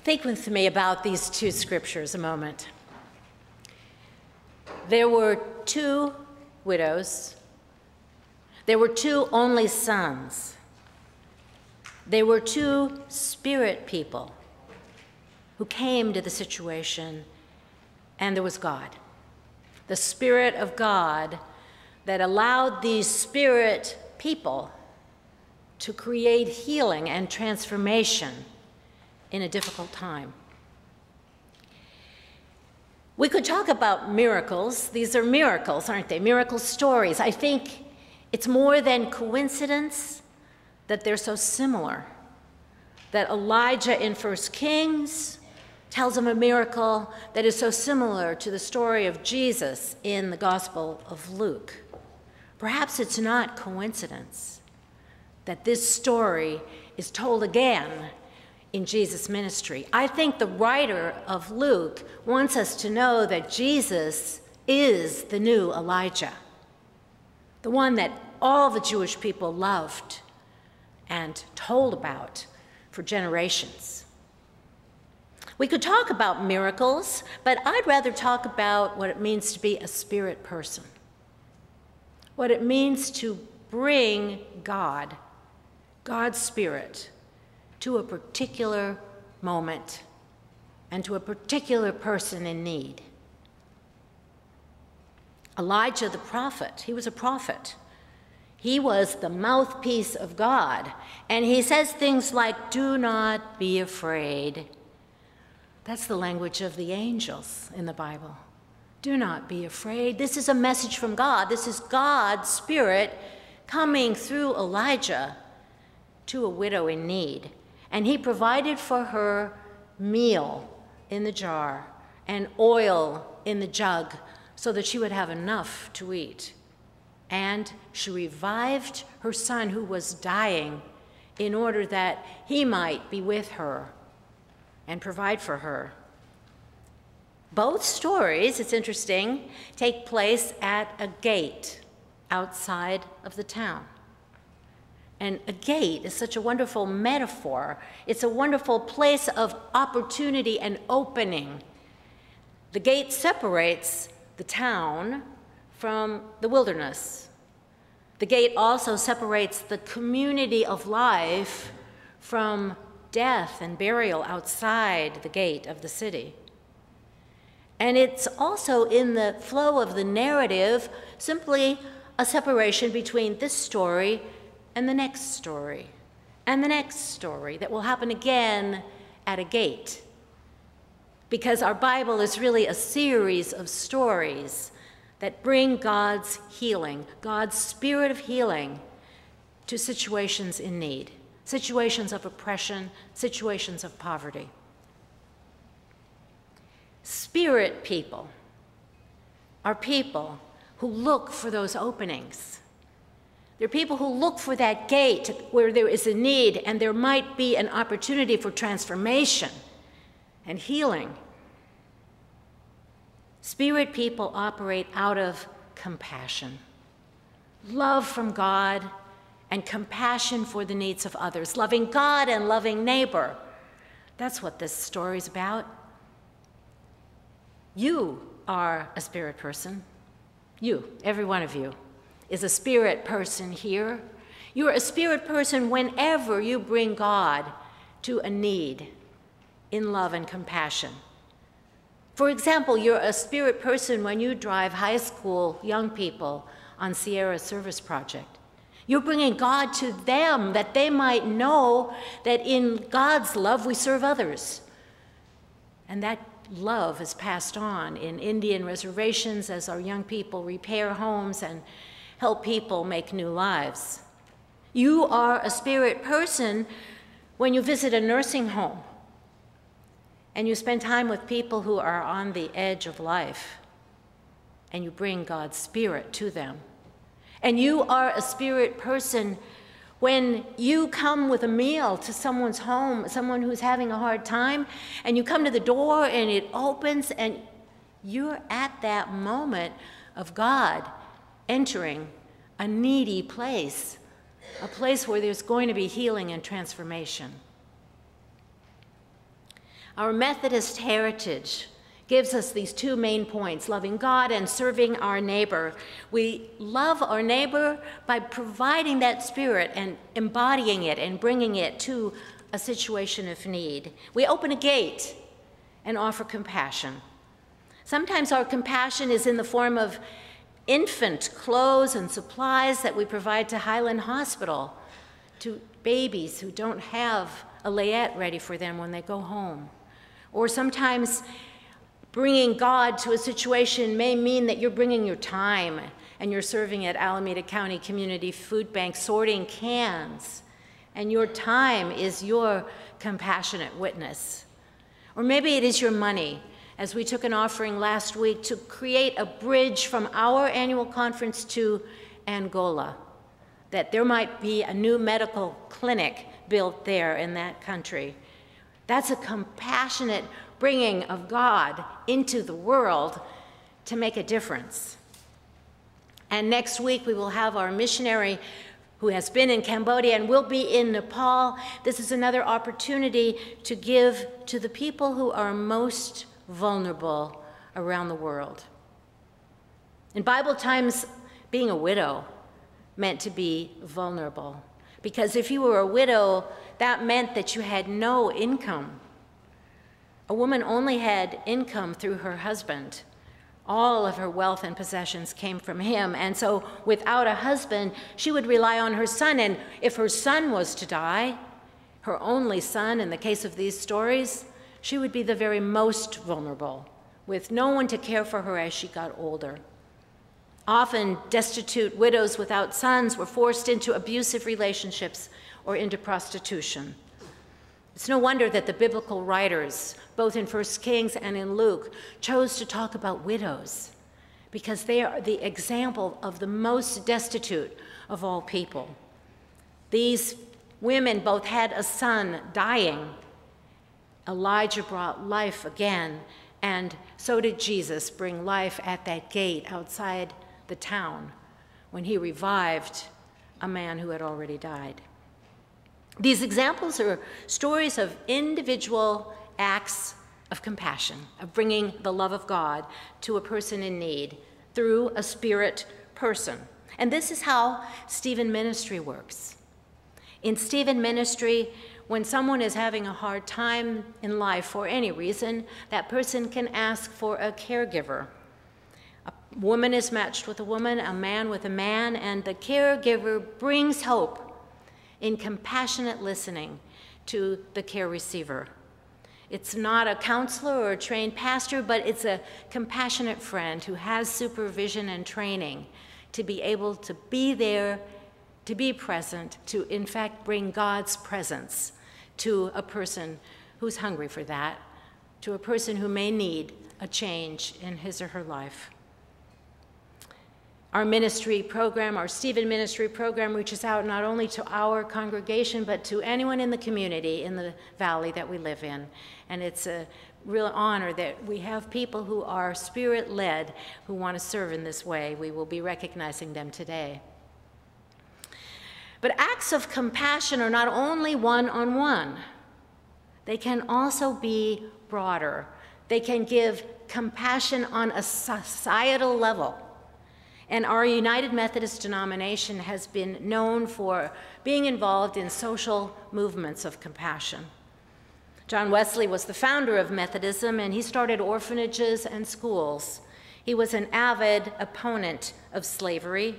Think with me about these two scriptures a moment. There were two widows. There were two only sons. There were two spirit people who came to the situation, and there was God. The Spirit of God that allowed these spirit people to create healing and transformation in a difficult time. We could talk about miracles. These are miracles, aren't they? Miracle stories. I think it's more than coincidence that they're so similar. That Elijah in 1 Kings tells him a miracle that is so similar to the story of Jesus in the Gospel of Luke. Perhaps it's not coincidence that this story is told again in Jesus' ministry. I think the writer of Luke wants us to know that Jesus is the new Elijah, the one that all the Jewish people loved and told about for generations. We could talk about miracles, but I'd rather talk about what it means to be a spirit person, what it means to bring God's Spirit, to a particular moment and to a particular person in need. Elijah the prophet, he was a prophet. He was the mouthpiece of God, and he says things like, "Do not be afraid." That's the language of the angels in the Bible. Do not be afraid. This is a message from God. This is God's Spirit coming through Elijah to a widow in need. And he provided for her meal in the jar and oil in the jug so that she would have enough to eat. And she revived her son who was dying in order that he might be with her and provide for her. Both stories, it's interesting, take place at a gate outside of the town. And a gate is such a wonderful metaphor. It's a wonderful place of opportunity and opening. The gate separates the town from the wilderness. The gate also separates the community of life from death and burial outside the gate of the city. And it's also in the flow of the narrative simply a separation between this story and the next story, and the next story that will happen again at a gate. Because our Bible is really a series of stories that bring God's healing, God's Spirit of healing to situations in need, situations of oppression, situations of poverty. Spirit people are people who look for those openings. They're people who look for that gate where there is a need and there might be an opportunity for transformation and healing. Spirit people operate out of compassion, love from God, and compassion for the needs of others, loving God and loving neighbor. That's what this story is about. You are a spirit person. You, every one of you, is a spirit person here. You're a spirit person whenever you bring God to a need in love and compassion. For example, you're a spirit person when you drive high school young people on Sierra Service Project. You're bringing God to them that they might know that in God's love we serve others. And that love is passed on in Indian reservations as our young people repair homes and help people make new lives. You are a spirit person when you visit a nursing home and you spend time with people who are on the edge of life and you bring God's Spirit to them. And you are a spirit person when you come with a meal to someone's home, someone who's having a hard time, and you come to the door and it opens and you're at that moment of God entering a needy place, a place where there's going to be healing and transformation. Our Methodist heritage gives us these two main points, loving God and serving our neighbor. We love our neighbor by providing that spirit and embodying it and bringing it to a situation of need. We open a gate and offer compassion. Sometimes our compassion is in the form of infant clothes and supplies that we provide to Highland Hospital, to babies who don't have a layette ready for them when they go home. Or sometimes bringing God to a situation may mean that you're bringing your time and you're serving at Alameda County Community Food Bank, sorting cans, and your time is your compassionate witness. Or maybe it is your money, as we took an offering last week to create a bridge from our annual conference to Angola, that there might be a new medical clinic built there in that country. That's a compassionate bringing of God into the world to make a difference. And next week we will have our missionary who has been in Cambodia and will be in Nepal. This is another opportunity to give to the people who are most vulnerable around the world. In Bible times, being a widow meant to be vulnerable, because if you were a widow, that meant that you had no income. A woman only had income through her husband. All of her wealth and possessions came from him, and so without a husband, she would rely on her son, and if her son was to die, her only son in the case of these stories, she would be the very most vulnerable, with no one to care for her as she got older. Often, destitute widows without sons were forced into abusive relationships or into prostitution. It's no wonder that the biblical writers, both in 1 Kings and in Luke, chose to talk about widows, because they are the example of the most destitute of all people. These women both had a son dying. Elijah brought life again, and so did Jesus bring life at that gate outside the town when he revived a man who had already died. These examples are stories of individual acts of compassion, of bringing the love of God to a person in need through a spirit person. And this is how Stephen Ministry works. In Stephen Ministry, when someone is having a hard time in life for any reason, that person can ask for a caregiver. A woman is matched with a woman, a man with a man, and the caregiver brings hope in compassionate listening to the care receiver. It's not a counselor or a trained pastor, but it's a compassionate friend who has supervision and training to be able to be there, to be present, to in fact bring God's presence to a person who's hungry for that, to a person who may need a change in his or her life. Our ministry program, our Stephen Ministry program, reaches out not only to our congregation, but to anyone in the community in the valley that we live in. And it's a real honor that we have people who are spirit-led who want to serve in this way. We will be recognizing them today. But acts of compassion are not only one-on-one. They can also be broader. They can give compassion on a societal level. And our United Methodist denomination has been known for being involved in social movements of compassion. John Wesley was the founder of Methodism, and he started orphanages and schools. He was an avid opponent of slavery.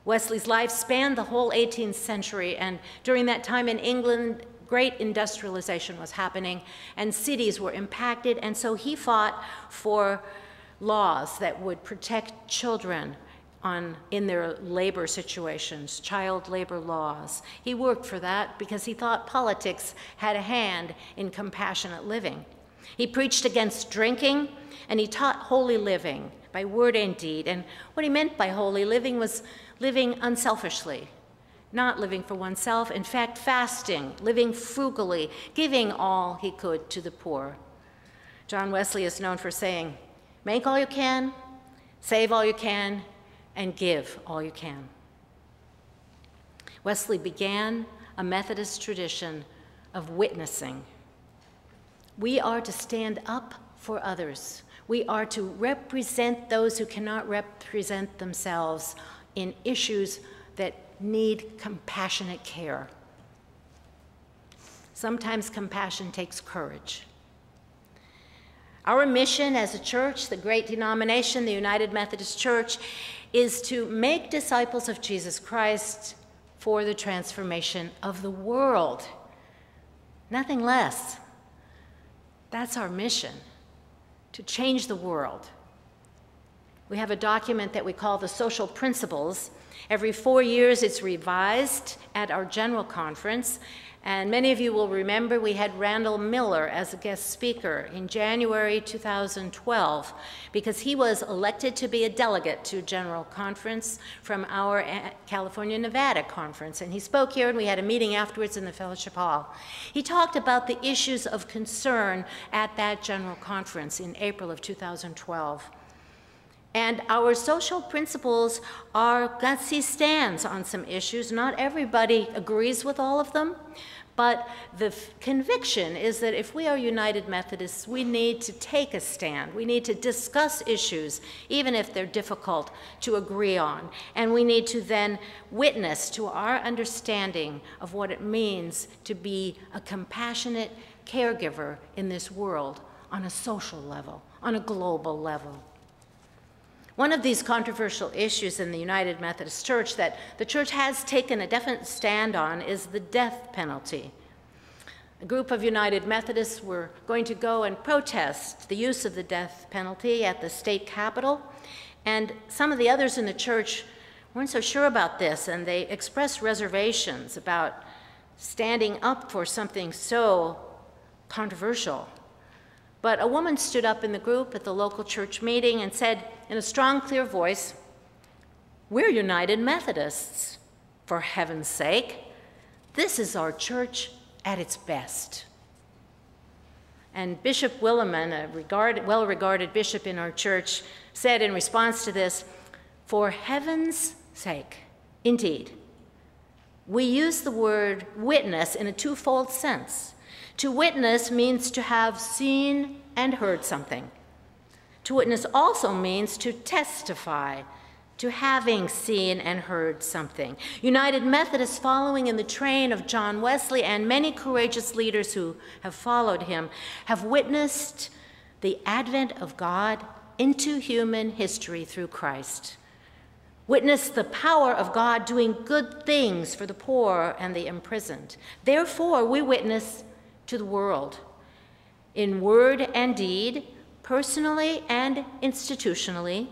Wesley's life spanned the whole 18th century, and during that time in England, great industrialization was happening, and cities were impacted, and so he fought for laws that would protect children in their labor situations, child labor laws. He worked for that because he thought politics had a hand in compassionate living. He preached against drinking, and he taught holy living by word and deed. And what he meant by holy living was living unselfishly, not living for oneself, in fact, fasting, living frugally, giving all he could to the poor. John Wesley is known for saying, "Make all you can, save all you can, and give all you can." Wesley began a Methodist tradition of witnessing. We are to stand up for others. We are to represent those who cannot represent themselves in issues that need compassionate care. Sometimes compassion takes courage. Our mission as a church, the great denomination, the United Methodist Church, is to make disciples of Jesus Christ for the transformation of the world. Nothing less. That's our mission, to change the world. We have a document that we call the Social Principles. Every 4 years it's revised at our general conference, and many of you will remember we had Randall Miller as a guest speaker in January 2012 because he was elected to be a delegate to general conference from our California-Nevada conference, and he spoke here and we had a meeting afterwards in the fellowship hall. He talked about the issues of concern at that general conference in April of 2012. And our social principles are gutsy stands on some issues. Not everybody agrees with all of them, but the conviction is that if we are United Methodists, we need to take a stand. We need to discuss issues, even if they're difficult to agree on. And we need to then witness to our understanding of what it means to be a compassionate caregiver in this world on a social level, on a global level. One of these controversial issues in the United Methodist Church that the church has taken a definite stand on is the death penalty. A group of United Methodists were going to go and protest the use of the death penalty at the state capitol, and some of the others in the church weren't so sure about this, and they expressed reservations about standing up for something so controversial. But a woman stood up in the group at the local church meeting and said in a strong, clear voice, "We're United Methodists, for heaven's sake. This is our church at its best." And Bishop Williman, a well-regarded bishop in our church, said in response to this, "For heaven's sake, indeed." We use the word witness in a twofold sense. To witness means to have seen and heard something. To witness also means to testify to having seen and heard something. United Methodists, following in the train of John Wesley and many courageous leaders who have followed him, have witnessed the advent of God into human history through Christ. Witnessed the power of God doing good things for the poor and the imprisoned. Therefore, we witness to the world, in word and deed, personally and institutionally,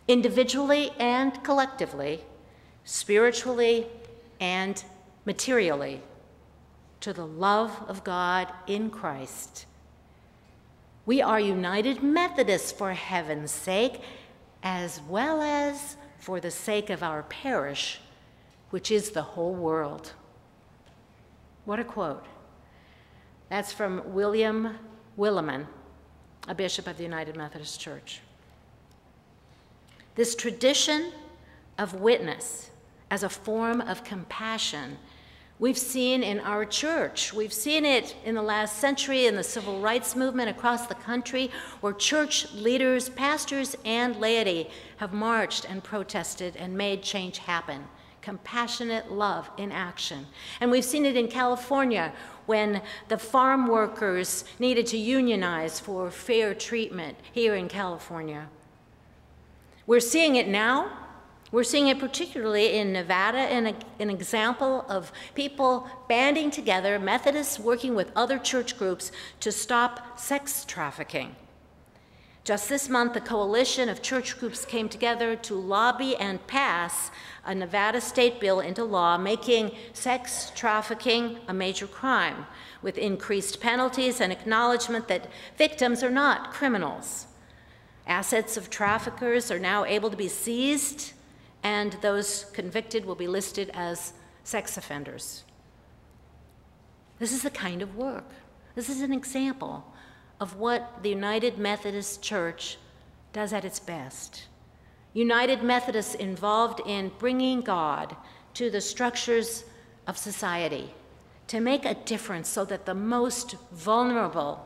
individually and collectively, spiritually and materially, to the love of God in Christ. We are United Methodists for heaven's sake, as well as for the sake of our parish, which is the whole world. What a quote. That's from William Williman, a bishop of the United Methodist Church. This tradition of witness as a form of compassion we've seen in our church. We've seen it in the last century in the civil rights movement across the country, where church leaders, pastors, and laity have marched and protested and made change happen. Compassionate love in action. And we've seen it in California when the farm workers needed to unionize for fair treatment here in California. We're seeing it now. We're seeing it particularly in Nevada, an example of people banding together, Methodists working with other church groups to stop sex trafficking. Just this month, a coalition of church groups came together to lobby and pass a Nevada state bill into law making sex trafficking a major crime, with increased penalties and acknowledgement that victims are not criminals. Assets of traffickers are now able to be seized, and those convicted will be listed as sex offenders. This is the kind of work. This is an example of what the United Methodist Church does at its best. United Methodists involved in bringing God to the structures of society to make a difference so that the most vulnerable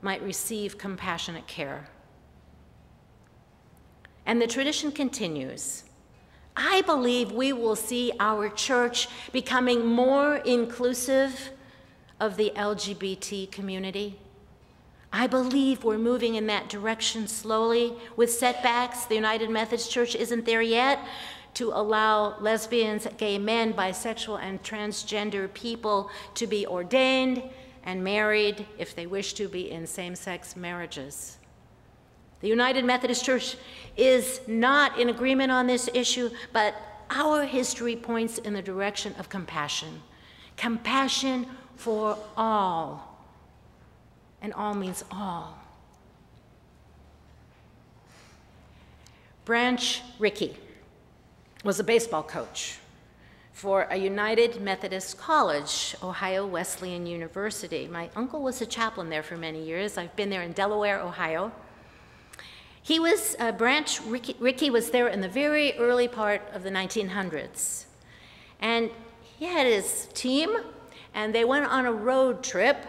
might receive compassionate care. And the tradition continues. I believe we will see our church becoming more inclusive of the LGBT community. I believe we're moving in that direction slowly with setbacks. The United Methodist Church isn't there yet to allow lesbians, gay men, bisexual, and transgender people to be ordained and married if they wish to be in same-sex marriages. The United Methodist Church is not in agreement on this issue, but our history points in the direction of compassion. Compassion for all. And all means all. Branch Rickey was a baseball coach for a United Methodist college, Ohio Wesleyan University. My uncle was a chaplain there for many years. I've been there in Delaware, Ohio. He was, Branch Rickey was there in the very early part of the 1900s. And he had his team, and they went on a road trip,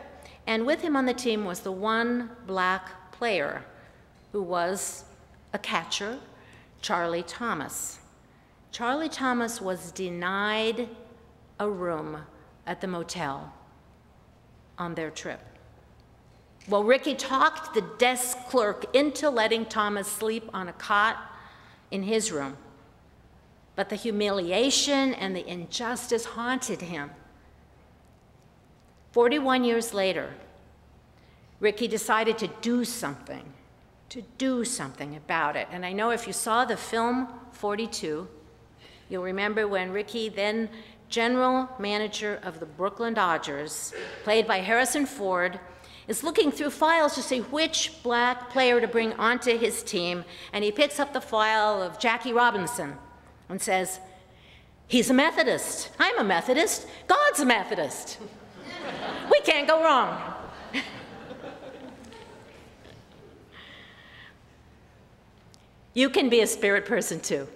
and with him on the team was the one black player who was a catcher, Charlie Thomas. Charlie Thomas was denied a room at the motel on their trip. Well, Rickey talked the desk clerk into letting Thomas sleep on a cot in his room. But the humiliation and the injustice haunted him. 41 years later, Rickey decided to do something about it. And I know if you saw the film 42, you'll remember when Rickey, then general manager of the Brooklyn Dodgers, played by Harrison Ford, is looking through files to see which black player to bring onto his team, and he picks up the file of Jackie Robinson and says, he's a Methodist, I'm a Methodist, God's a Methodist. We can't go wrong. You can be a spirit person too.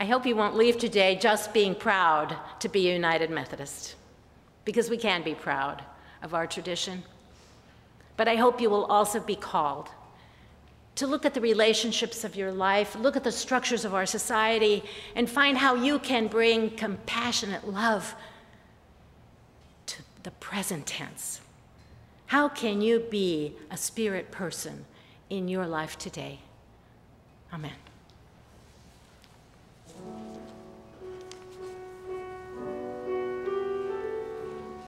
I hope you won't leave today just being proud to be a United Methodist, because we can be proud of our tradition. But I hope you will also be called to look at the relationships of your life, look at the structures of our society, and find how you can bring compassionate love to the present tense. How can you be a spirit person in your life today? Amen.